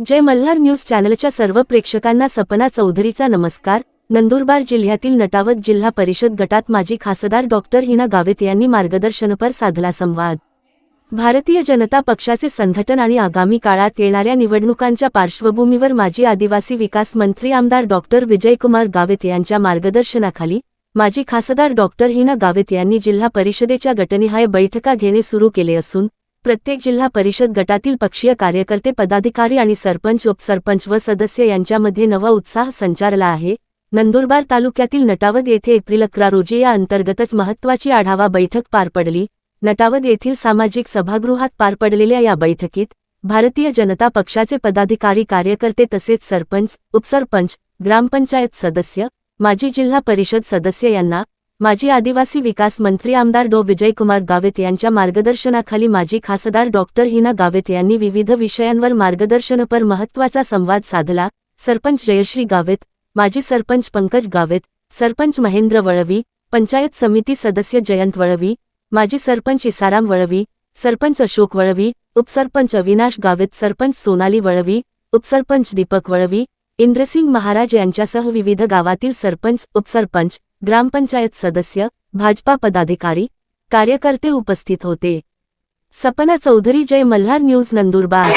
जय Malhar news चॅनलच्या सर्व प्रेक्षकांना सपना चौधरीचा नमस्कार। नंदुरबार जिल्ह्यातील नटावत जिल्हा परिषद गटात माजी खासदार डॉक्टर हिना गावित यांनी मार्गदर्शनपर साधला संवाद। भारतीय जनता पक्षाचे संघटन आणि आगामी काळात येणाऱ्या निवडणुकांच्या पार्श्वभूमीवर माजी आदिवासी विकास मंत्री आमदार डॉक्टर विजयकुमार गावित यांच्या मार्गदर्शनाखाली माजी खासदार डॉक्टर हिना गावित यांनी जिल्हा परिषदेच्या गटनिहाय बैठका घेणे सुरू केले असून प्रत्येक जिल्हा परिषद गटातील पक्षीय कार्यकर्ते, पदाधिकारी आणि सरपंच, उपसरपंच व सदस्य यांच्यामध्ये नवा उत्साह संचारला आहे। नंदुरबार तालुक्यातील नटावत येथे एप्रिल 11 रोजी या अंतर्गतच महत्त्वाची आढावा बैठक पार पडली। नटावत येथील सामाजिक सभागृहात पार पडलेल्या या बैठकीत भारतीय जनता पक्षाचे पदाधिकारी, कार्यकर्ते तसेच सरपंच, उपसरपंच, ग्रामपंचायत सदस्य, माजी जिल्हा परिषद सदस्य यांना माजी आदिवासी विकास मंत्री आमदार डॉ विजयकुमार गावित यांच्या मार्गदर्शनाखाली माजी खासदार डॉक्टर हिना गावित यांनी विविध विषयांवर मार्गदर्शनपर महत्त्वाचा संवाद साधला। सरपंच जयश्री गावित, माजी सरपंच पंकज गावित, सरपंच महेंद्र वळवी, पंचायत समिती सदस्य जयंत वळवी, माजी सरपंच इसाराम वळवी, सरपंच अशोक वळवी, उपसरपंच अविनाश गावित, सरपंच सोनाली वळवी, उपसरपंच दीपक वळवी, इंद्रसिंग महाराज यांच्यासह विविध गावातील सरपंच, उपसरपंच, ग्रामपंचायत सदस्य, भाजपा पदाधिकारी, कार्यकर्ते उपस्थित होते। सपना चौधरी, जय मल्हार न्यूज, नंदुरबार।